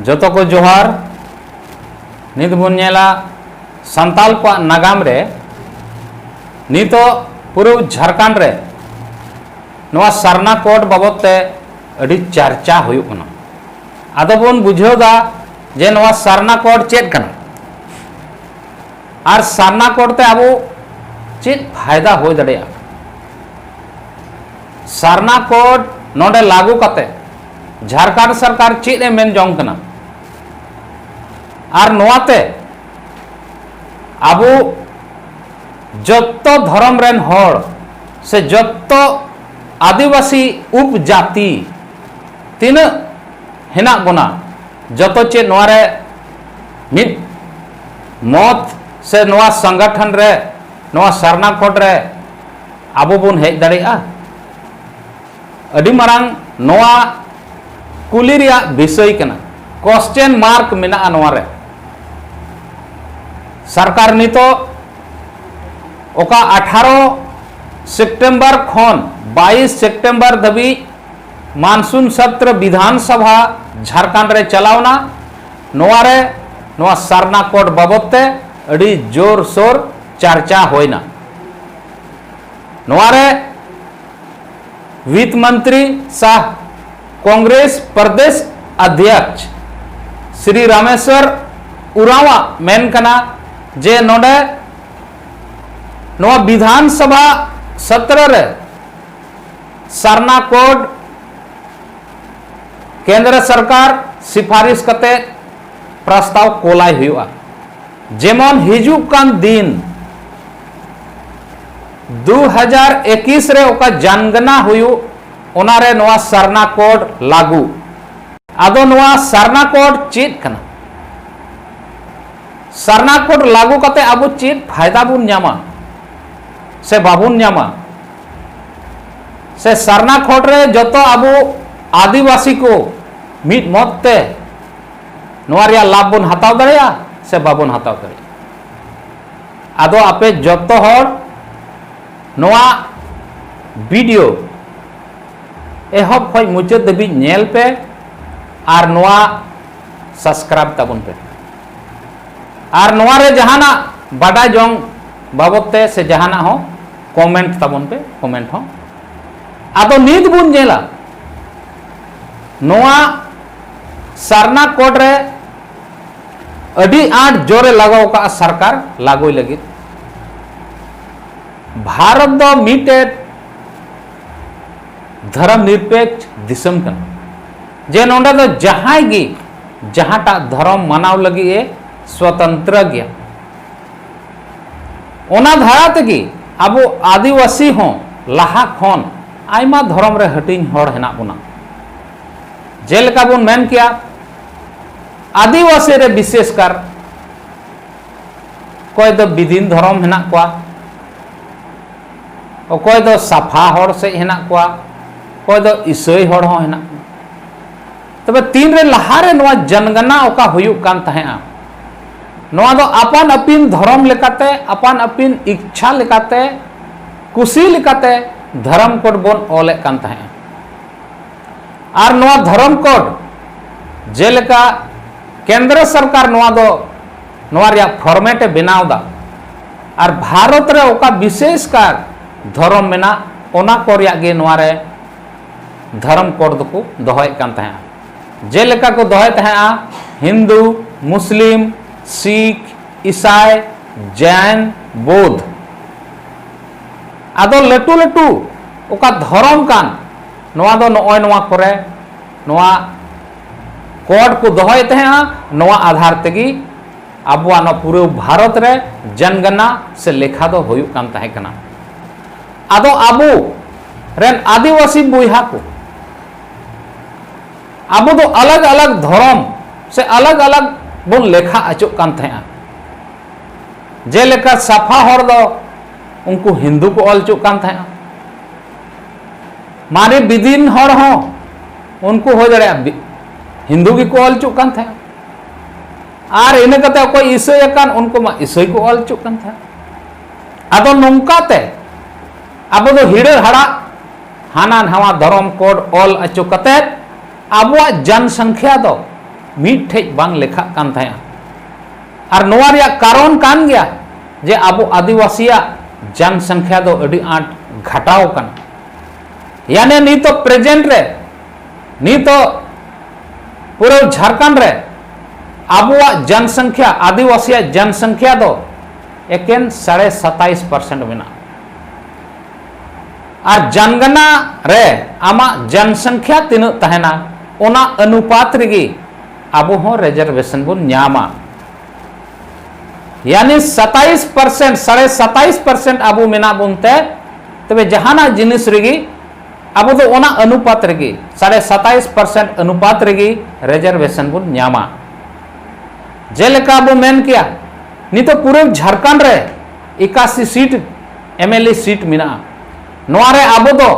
जोतो को जोहार नित बन नेला संताल को नागाम रे नितो पूरा झारखंड रे नवा सरना कोड बाबत ते अड़ी चर्चा हुयुक कना आदो बन बुझेदा जे नवा सरना कोड चेक कना और सरना कोड ते अब चेक फायदा हो दड़े सरना कोड नोडे लागू कते झारखंड सरकार चेक ए मेन जोंग कना और नोआते अब जत्तो धर्म रेन होड़ से जत्तो आदिवासी उपजाति तीन हेना बना जतो चे नोरे मित मत से नोआ संगठन रे नोआ सरना कोड रे आबो बुन हेज दाड़ेया अडी मारांग नोआ कुली रिया विषय कना क्वेश्चन मार्क मेना नोआ रे सरकार नितो ओका 18 सितंबर खन 22 सितंबर दबी मानसून सत्र विधानसभा झारखंड रे चलावना नोआरे नोआ सरना कोड बाबते अड़ी जोर शोर चर्चा होइना नोआरे वित्त मंत्री सह कांग्रेस प्रदेश अध्यक्ष श्री रामेश्वर उरावा मेन कना जे नोडे नोआ विधानसभा सत्र रे सरना कोड केंद्र सरकार सिफारिश कते प्रस्ताव कोलाई हुआ जेमन हिजू कान दिन 2021 रे ओका जनगणना हुयु ओनारे नोआ सरना कोड लागू आदो नोआ सरना कोड चेक कना सरना कोड लागू कते अब चेक फायदा बुन न्यामा से बाबुन न्यामा से सरना कोड रे जतो अब आदिवासी को मिट मते नोआरिया लाभ बुन हताव दड़ेया से बाबुन हताव दड़े आदो आपे जतो होड़ नोआ वीडियो एहब खय मुचाद दबी नेल पे और नोआ सब्सक्राइब तबुन पे और नोआ रे जहाना बाडा जोंग बाबते से जहाना हो कमेंट तबुन पे कमेंट हो आदो नीत बुन जेला नोआ सरना कोड रे अड़ी आठ जोरे लगाव का सरकार लागू लगी भारत दो मीटे धर्म निरपेक्ष दिसम कन जे नोंडे दो जहां गी जहांटा धर्म मनाव लगी ए स्वतंत्र गया ओना धारा तगी अब आदिवासी हो लाहा खन आयमा धर्म रे हटिंग होड़ हेना बुना जेलका बुन मेन किया आदिवासी रे विशेषकर कोई दो विधीन धर्म हेना कोआ कोई दो साफा होड़ से हेना कोआ कोई दो ईसाई होड़ हो हेना तबे तीन रे लहारे नोआ जनगणना ओका हुयुक कान तहेआ नोआ दो अपन अपिन धर्म लेकाते अपन अपिन इच्छा लेकाते कुशी लेकाते धर्म कोड बोन ओले कान तहेआ और नोआ धर्म कोड जेलेका केंद्र सरकार नोआ दो नोआ रिया फॉर्मेट बनाव दा और भारत रे ओका विशेषकर धर्म मेना ओना को रिया गे नोआ रे धर्म कोड को दोहय कान तहेआ जेलेका को दोहय तहेआ हिंदू मुस्लिम सिख ईसाई जैन बौद्ध आदो लटू लटू ओका धर्म कान नोआ दो नोय नोआ करे नोआ कोड को दोहय तहेआ नोआ आधार तेगी आबुआ न पूरे भारत रे जनगणना से लेखा दो हुयुक कान तहे कना आदो आबू रेन आदिवासी बुइहा को आबू दो अलग अलग धर्म से अलग अलग बुन लेखा अचुक कान तहेआ जेलेका साफा होड़ दो उनको हिंदू को ऑल चुक कान तहेआ मारे विदीन होड़ हो उनको हो जड़े हिंदू की को ऑल चुक कान तहेआ और इन कते कोई ईसाई कान उनको मा ईसाई को ऑल चुक कान तहेआ आदो नोंकाते अब दो हिड़े हड़ा हाना नवा धर्म कोड ऑल अचुक कते अब जनसंख्या दो मीठे बांग लेखा कान थाया और नोआ रिया कारण कान गया जे अबो आदिवासिया जनसंख्या दो अडी आट घटाव कान यानी नी तो प्रेजेंट रे नी तो पूरे झारखंड रे अबुआ जनसंख्या आदिवासिया जनसंख्या दो एकेन 27.5% मेना और जनगणना रे आमा जनसंख्या तीन तहना ओना अनुपात रेगी अबो हो रिजर्वेशन बुन न्यामा यानी 27% 27.5% अबो मेना बुनते तबे जहाना जिनिस रेगी अब तो ओना अनुपात रेगी 27.5% अनुपात रेगी रिजर्वेशन बुन न्यामा जेलेका अब मेन किया नी तो पूरे झारखंड रे 81 सीट एमएलए सीट मिना नोआ रे अब तो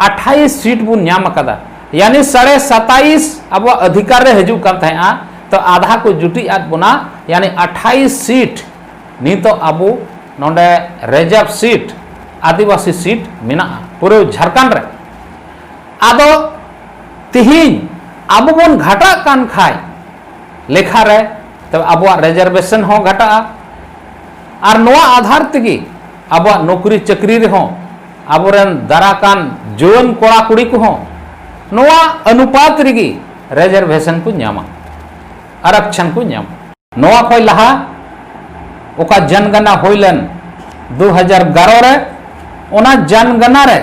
28 सीट बुन न्याम कदा यानी 27.5 अब अधिकार रे हजू कर था तो आधा को जुटी आद बुना यानी 28 सीट नी तो अब नोडे रिजर्व सीट आदिवासी सीट मिना पूरे झारखंड रे आदो तिहिन अब बन घटा कान खाय लेखा रे तब अब रिजर्वेशन हो घटा और नोआ आधार तगी अब नौकरी चाकरी रे हो अब दाराकान जुआन कोड़ा कुड़ी को हो नोआ अनुपात रेगी रिजर्वेशन को न्यामा आरक्षण को न्यामा नोआ खोय लहा ओका जनगणना होइलन 2011 रे ओना जनगणना रे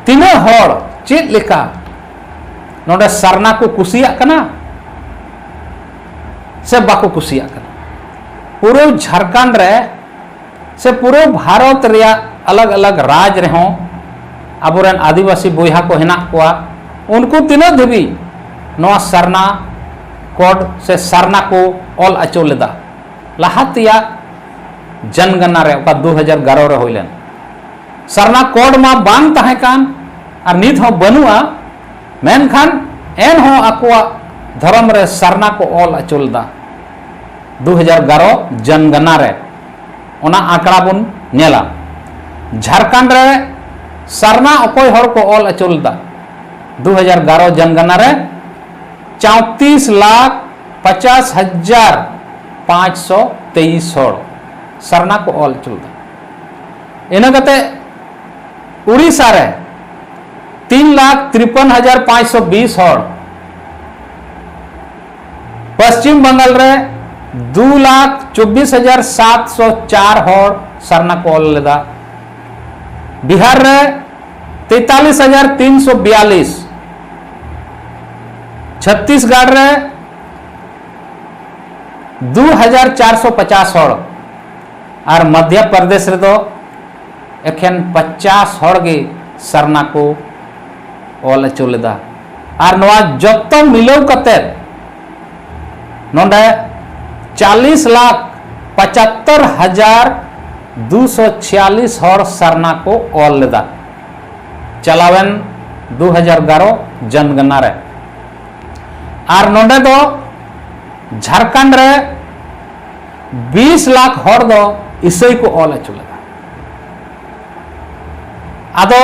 तीनों हर चेद लेका नोडे सरना को कुसिया कना से बाको कुसिया कना पूरे झारखंड रे से पूरे भारत रिया अलग अलग राज रे हों अबोरन आदिवासी बोहा को हेना कोआ उनको तीनों देवी नोआ सरना कोड से सरना को ऑल अचो लेदा लहातिया जनगणना रे ओका 2011 रे होइलन सरना कोड मा बांग ताहे कान और नित हो बनुआ मेनखान एन हो अकुआ धर्म रे सरना को ऑल अचुलदा 2011 जनगणना रे ओना आंकड़ा बुन नेला झारखंड रे सरना अकोय हर को ऑल अचुलदा 2011 जनगणना रे 34,50,523 हर सरना को ऑल अचुलदा इना कते उड़ीसा रे 3,53,520 हर पश्चिम बंगाल रे 2,24,704 हर सरना को ऑल लेदा बिहार रे 43,342 छत्तीसगढ़ रे 2,450 हर और मध्य प्रदेश रे तो एखेन 50 हर गे सरना को ऑल चलेदा और नवा जत्तो मिलाव कते नोंडे 40,75,246 हर सरना को ऑल लेदा चलावन 2011 जनगणना रे और नोंडे दो झारखंड रे 20 लाख हर दो इसई को ऑल चलेदा आदो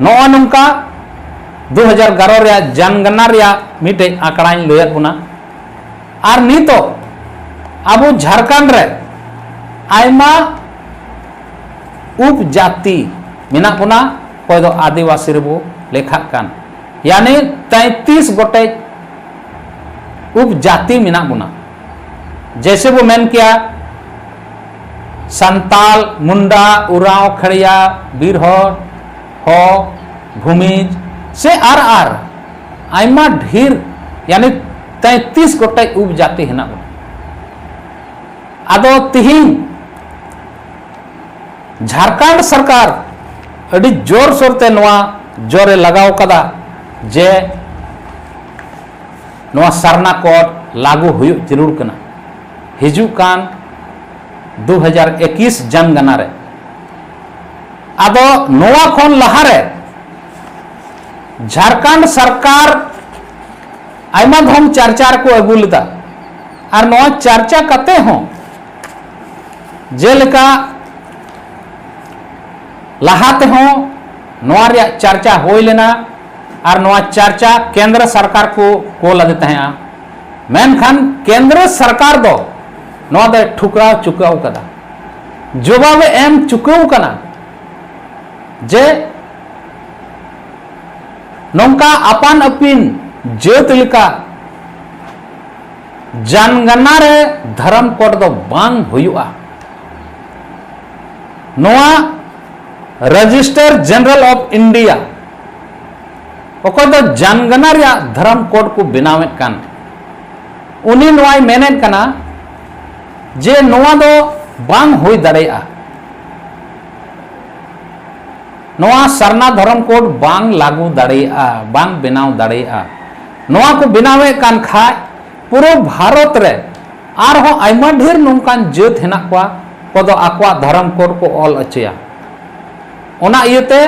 नोआ नंका 2011 रे जनगणना रे मिटे आंकड़ा लैत बुना और नितो अब झारखंड रे आयमा उपजाति मिना बुना कोई दो आदिवासी रे बो लेखा कान यानी 33 गोटे उपजाति मिना बुना जैसे वो मैंने किया संताल मुंडा उराव खड़िया बीरहर हो भूमिज से आर आयमा ढेर यानी 33 गोटे उपजाति हेना आदो तिहिन झारखंड सरकार अड़ी जोर सोर ते नोआ जोरे लगाव कदा जे नोआ सरना कोड लागू हुई जरूर कना हिजू कान 2021 जनगणना रे आदो नोआ खोन लहारे झारखंड सरकार आयमा धम चर्चा को अगू लेदा और नोआ चर्चा कते हो जेलेका लहाते हो नोआ रे चर्चा होई लेना और नवा चर्चा केंद्र सरकार को कोल आदि तहेआ मेनखान केंद्र सरकार दो नवा दे ठुकराव चुकाव कदा जवाब एम चुकाव कना जे नौका अपान अपिन जेत लिका जनगणना रे धर्म कोड दो बांग हुआ नवा रजिस्टर जनरल ऑफ इंडिया ओको दो जनगणना रे धर्म कोड को बनावेत कान उनी नवाई मेनेत कना जे नवा दो बांग हुई दड़ेया नवा सरना धर्म कोड बांग लागू दड़ेया बांग बनाव दड़ेया नवा को बनावे कान खाय पूरा भारत रे आरहो आयमा ढेर नोंकान जात हेना कोआ कोदो आकवा धर्म कोड को ऑल अचया ओना इयते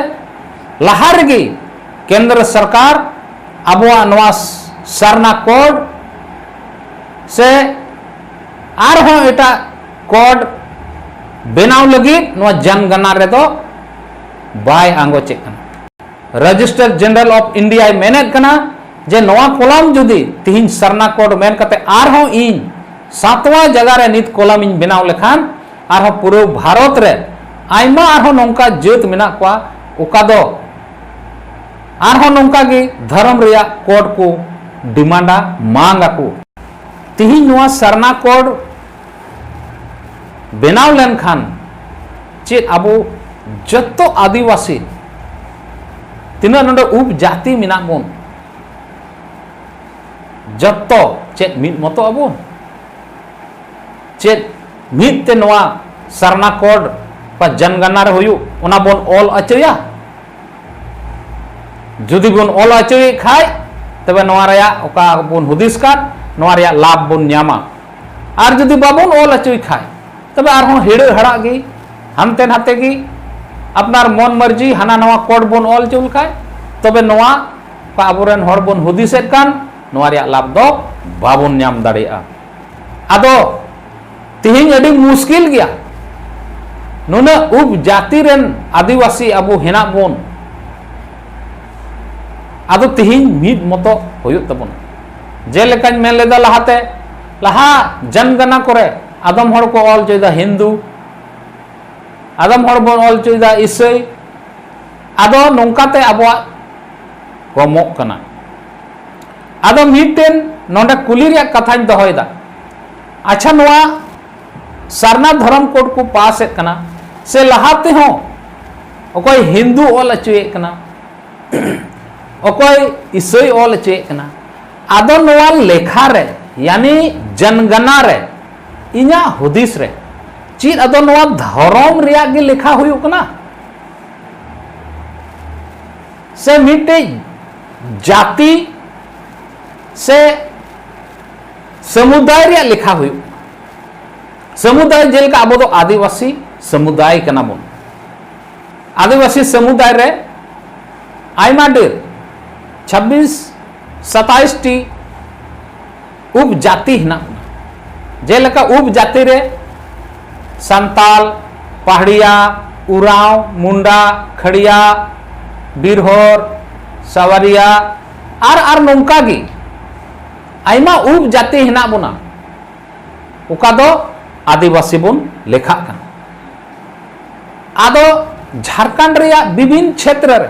लहा रेगी केंद्र सरकार अबवा नवा सरना कोड से आरहो एटा कोड बनाव लगी नवा जनगणना रे दो बाय आंगोचे कना रजिस्टर जनरल ऑफ इंडिया मेनेत कना जे नवा कॉलम जुदी तीन सरना कोड मेन कते आरहो इन सातवा जगह रे नित कॉलम इन बनाव लेखान आरहो पूरे भारत रे आयमा आरहो नोंका जात मेना कोआ ओका दो आरहो नोंका गे धर्म रिया कोड को डिमांडा मांगा को तीन नवा सरना कोड बनाव लेन खान चेत अबो जत्तो आदिवासी तीना नोंडे उप जाति मेना बोन जत्तो चेत मित मतो अबो चेत मित ते नवा सरना कोड पा जनगणना रे हुयु ओना बोन ऑल अचया जुदी बोन ऑल अचय खाय तबे नवा रेया ओका बोन हुदिस कान नवा रेया लाभ बोन न्यामा आर जुदी बाबोन ऑल अचय खाय तबे आरहों हिड़ हड़ा गी हानते नाते गी अपनार मन मर्जी हाना नवा कोड बोन ऑल चुल खाय तबे नवा का अबोरेन हर बोन हुदिसेत कान नवा रेया लाभ दो बाबोन न्याम दाड़ेया आदो तिहिं अडी मुश्किल गया नुना उप जाति रेन आदिवासी अबो हेना बोन आदो तिहिं मिद मतो होयुत तबोन जे लेकान मेन लेदा लहाते लहा जनगणना करे आदम हर को ऑल चोयदा हिंदू आदम हर बोन ऑल चोयदा ईसाई आदो नोंकाते अबवा कमोक कना आदो मिटेन नोंडे कुली रिया कथाñ दोहयदा अच्छा नोआ सरना धर्म कोड को पास एत कना से लहाते हो ओकोय हिंदू ऑल अचुए कना ओकोय ईसाई ऑल अचुए कना आदो नोआ लेखा रे यानी जनगणना रे इना हुदिस रे चीज अदो नोआ धर्म रिया गे लेखा हुयु कना से मिटे जाति से समुदाय रिया लेखा हुयु समुदाय जेलका अबो दो आदिवासी समुदाय कना बोन आदिवासी समुदाय रे आयमा डेर 26-27 टी उप जाति हिना जेलका उप जाति रे संताल पहाड़िया उराव मुंडा खड़िया बिरहोर सवरिया आर नोंका गी आयमा उप जाति हिना बोना ओका दो आदिवासी बोन लेखा कना आदो झारखंड रिया विभिन्न क्षेत्र रे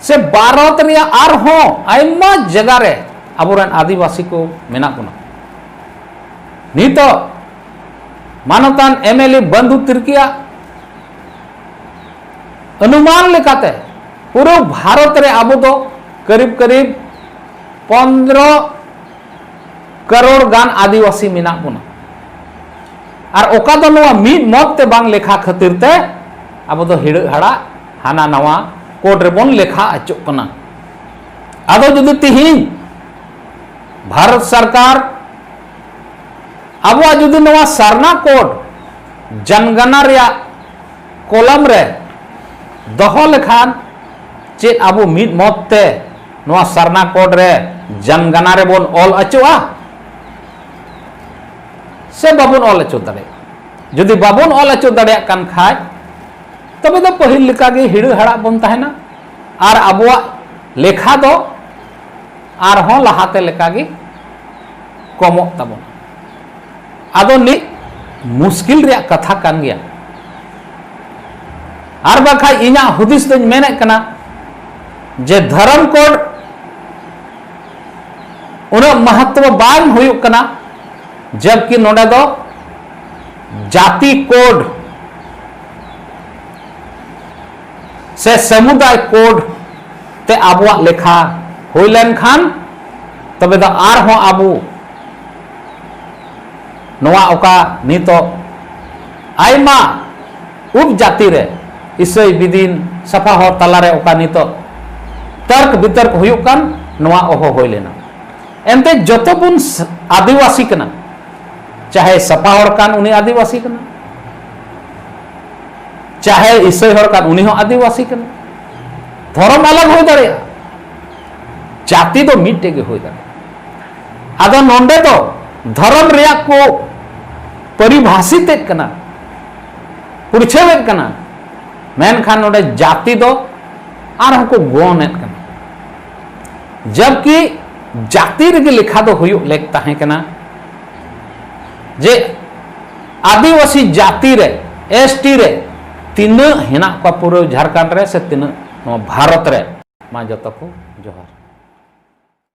से भारत रिया आर हो आयमा जगह रे अबोरन आदिवासी को मेना बोना नीतो मानवतान एमएलए बंधु तिर्किया अनुमान लेकाते पूरे भारत रे अब दो करीब करीब 15 करोड़ गान आदिवासी मेना बोना और ओका दो नवा मिद मत ते बांग लेखा खातिर ते अब दो हिड़ हड़ा हाना नवा कोड रे बोन लेखा अचुक कना आदो जुदी तिहिं भारत सरकार अब जुदी नवा सरना कोड जनगणना रिया कॉलम रे दहो लेखान चेत अब मिद मत ते नवा सरना कोड रे जनगणना रे बोन ऑल अचुआ से बाबुन ऑल अचु दाड़े जुदी बाबुन ऑल अचु दाड़े कान खाय तबे तो पहिल लेका गे हिड़ हड़ा बोन तहना और अबवा लेखा दो आरहों लहाते लेकागी कमोक ताबोन आदो नि मुश्किल रे कथा कान गया आर बाखा इना हुदिस दों मेने कना जे धर्म कोड उना महत्व बांग हुयुक कना जबकि नोडे दो जाति कोड से समुदाय कोड ते आबुआ लेखा होइलेन खान तबे दा आर हो आबू नोआ ओका नितो आयमा उप जाति रे इसई बिदिन सफा हो तलारे ओका नितो तर्क वितर्क हुयुक कान नोआ ओहो होई लेना एनते जतो बुन आदिवासी कना चाहे सफा हर कान उनी आदिवासी कना चाहे इसई हर कान उनी हो आदिवासी कना धर्म अलग हो दाड़े जाति दो मिटे के हो दाड़े आदो नोंडे तो धर्म रिया को परिभाषित कना पुरछेवेत कना मेनखान नोंडे जाति दो आर हमको गोनेत कना जबकि जाति रे लिखा दो हुयुक लेक ताहे कना जे आदिवासी जाति रे एसटी रे तीन हेना को पूरे झारखंड रे से तीन भारत रे मा जतो को जोहार।